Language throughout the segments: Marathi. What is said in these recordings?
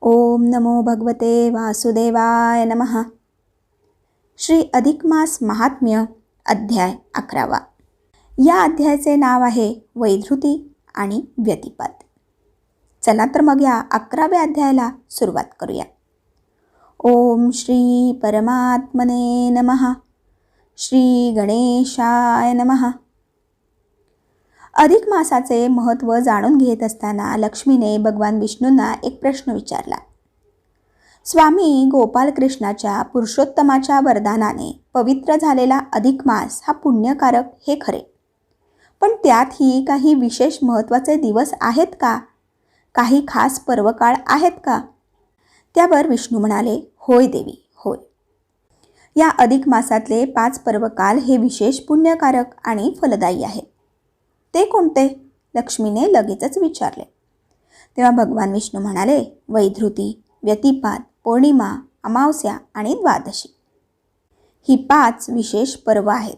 ओम नमो भगवते वासुदेवाय नमः। श्री अधिक मास महात्म्य अध्याय 11। या अध्यायाचे नाव आहे वैधृती आणि व्यतिपात। चला तर मग या 11व्या अध्यायाला सुरुवात करूया। ओम श्री परमात्मने नमः। श्री गणेशाय नमः। अधिक मासाचे महत्त्व जाणून घेत असताना लक्ष्मीने भगवान विष्णूंना एक प्रश्न विचारला। स्वामी गोपालकृष्णाच्या पुरुषोत्तमाच्या वरदानाने पवित्र झालेला अधिक मास हा पुण्यकारक हे खरे, पण त्यातही काही विशेष महत्त्वाचे दिवस आहेत का? काही खास पर्वकाळ आहेत का? त्यावर विष्णू म्हणाले, होय देवी, होय। या अधिक मासातले 5 पर्वकाल हे विशेष पुण्यकारक आणि फलदायी आहेत। ते कोणते? लक्ष्मीने लगेचच विचारले। तेव्हा भगवान विष्णू म्हणाले, वैधृती, व्यतिपात, पौर्णिमा, अमावस्या आणि द्वादशी ही 5 विशेष पर्व आहेत।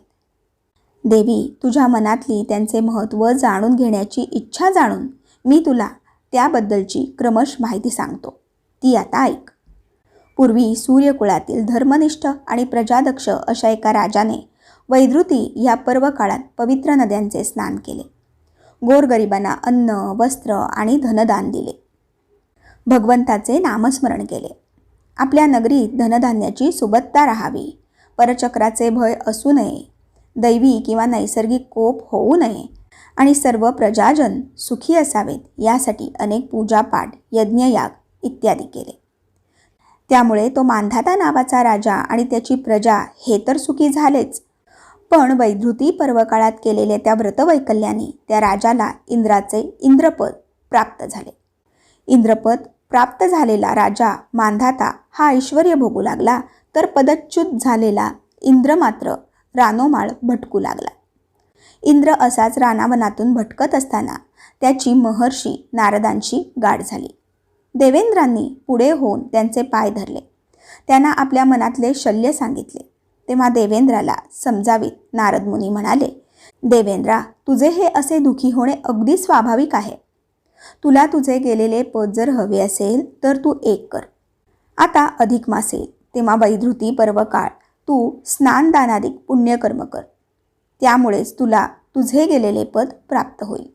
देवी, तुझ्या मनातली त्यांचे महत्त्व जाणून घेण्याची इच्छा जाणून मी तुला त्याबद्दलची क्रमश माहिती सांगतो, ती आता ऐक। पूर्वी सूर्यकुळातील धर्मनिष्ठ आणि प्रजादक्ष अशा एका राजाने वैधृती या पर्व काळात पवित्र नद्यांचे स्नान केले। गोरगरिबांना अन्न, वस्त्र आणि धनदान दिले। भगवंताचे नामस्मरण केले। आपल्या नगरीत धनधान्याची सुबत्ता राहावी, परचक्राचे भय असू नये, दैवी किंवा नैसर्गिक कोप होऊ नये आणि सर्व प्रजाजन सुखी असावेत यासाठी अनेक पूजापाठ, यज्ञयाग इत्यादी केले। त्यामुळे तो मांधाता नावाचा राजा आणि त्याची प्रजा हे तर सुखी झालेच, पण वैधृती पर्वकाळात केलेल्या त्या व्रतवैकल्याने त्या राजाला इंद्राचे इंद्रपद प्राप्त झाले। इंद्रपद प्राप्त झालेला राजा मांधाता हा ऐश्वर्य भोगू लागला, तर पदच्युत झालेला इंद्र मात्र रानोमाळ भटकू लागला। इंद्र असाच रानावनातून भटकत असताना त्याची महर्षी नारदांशी गाठ झाली। देवेंद्रांनी पुढे होऊन त्यांचे पाय धरले, त्यांना आपल्या मनातले शल्य सांगितले। तेव्हा देवेंद्राला समजावीत नारद मुनी म्हणाले, देवेंद्रा, तुझे हे असे दुखी होणे अगदी स्वाभाविक आहे। तुला तुझे गेलेले पद जर हवे असेल तर तू एक कर। आता अधिक मास येईल, तेव्हा वैधृती पर्वकाळ तू स्नानदानादिक पुण्यकर्म कर, त्यामुळेच तुला तुझे गेलेले पद प्राप्त होईल।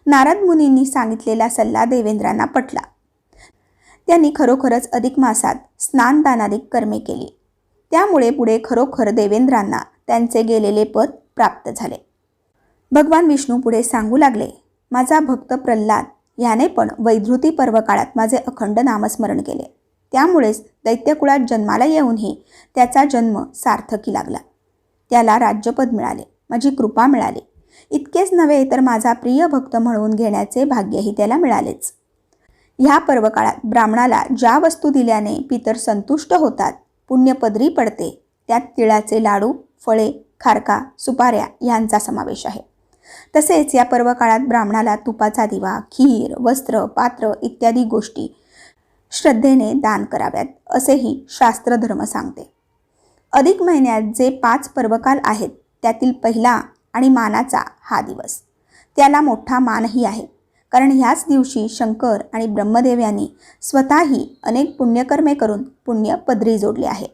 नारद मुनींनी सांगितलेला सल्ला देवेंद्रांना पटला। त्यांनी खरोखरच अधिक मासात स्नानदानादिक कर्मे केली, त्यामुळे पुढे खरोखर देवेंद्रांना त्यांचे गेलेले पद प्राप्त झाले। भगवान विष्णू पुढे सांगू लागले, माझा भक्त प्रल्हाद याने पण वैधृती पर्वकाळात माझे अखंड नामस्मरण केले, त्यामुळेच दैत्यकुळात जन्माला येऊनही त्याचा जन्म सार्थकी लागला। त्याला राज्यपद मिळाले, माझी कृपा मिळाली। इतकेच नव्हे तर माझा प्रिय भक्त म्हणून घेण्याचे भाग्यही त्याला मिळालेच। ह्या पर्वकाळात ब्राह्मणाला ज्या वस्तू दिल्याने पितर संतुष्ट होतात, पुण्यपदरी पडते, त्यात तिळाचे लाडू, फळे, खारका, सुपाऱ्या यांचा समावेश आहे। तसेच या पर्वकाळात ब्राह्मणाला तुपाचा दिवा, खीर, वस्त्र, पात्र इत्यादी गोष्टी श्रद्धेने दान कराव्यात असेही शास्त्रधर्म सांगते। अधिक महिन्यात जे 5 पर्वकाल आहेत त्यातील पहिला आणि मानाचा हा दिवस, त्याला मोठा मानही आहे, कारण ह्याच दिवशी शंकर आणि ब्रह्मदेव यांनी स्वतःही अनेक पुण्यकर्मे करून पुण्य पदरी जोडले आहे।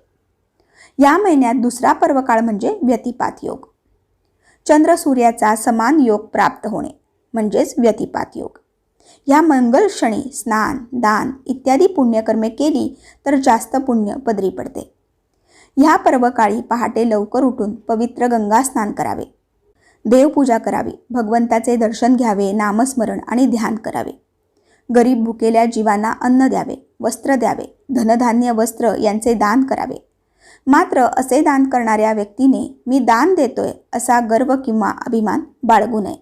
या महिन्यात दुसरा पर्वकाळ म्हणजे व्यतिपात योग, चंद्र सूर्याचा समान योग प्राप्त होणे म्हणजेच व्यतिपात योग। या मंगल क्षणी स्नान, दान इत्यादी पुण्यकर्मे केली तर जास्त पुण्य पदरी पडते। ह्या पर्वकाळी पहाटे लवकर उठून पवित्र गंगा स्नान करावे, देवपूजा करावी, भगवंताचे दर्शन घ्यावे, नामस्मरण आणि ध्यान करावे। गरीब भुकेल्या जीवांना अन्न द्यावे, वस्त्र द्यावे, धनधान्य वस्त्र यांचे दान करावे। मात्र असे दान करणाऱ्या व्यक्तीने मी दान देतोय असा गर्व किंवा अभिमान बाळगू नये।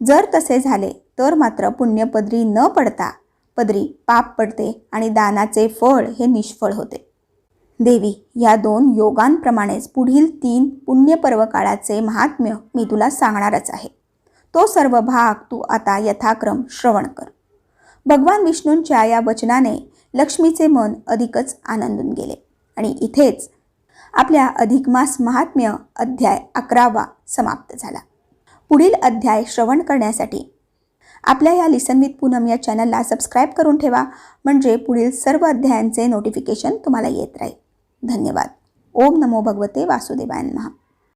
जर तसे झाले तर मात्र पुण्यपदरी न पडता पदरी पाप पडते आणि दानाचे फळ हे निष्फळ होते। देवी, या 2 योगांप्रमाणेच पुढील 3 पुण्यपर्वकाळाचे महात्म्य मी तुला सांगणारच आहे। तो सर्व भाग तू आता यथाक्रम श्रवण कर। भगवान विष्णूंच्या या वचनाने लक्ष्मीचे मन अधिकच आनंदून गेले आणि इथेच आपल्या अधिक मास महात्म्य अध्याय 11वा समाप्त झाला। पुढील अध्याय श्रवण करण्यासाठी आपल्या या लिसन विथ पूनम या चॅनलला सबस्क्राईब करून ठेवा, म्हणजे पुढील सर्व अध्यायांचे नोटिफिकेशन तुम्हाला येत राहील. धन्यवाद. ओम नमो भगवते वासुदेवाय नमः.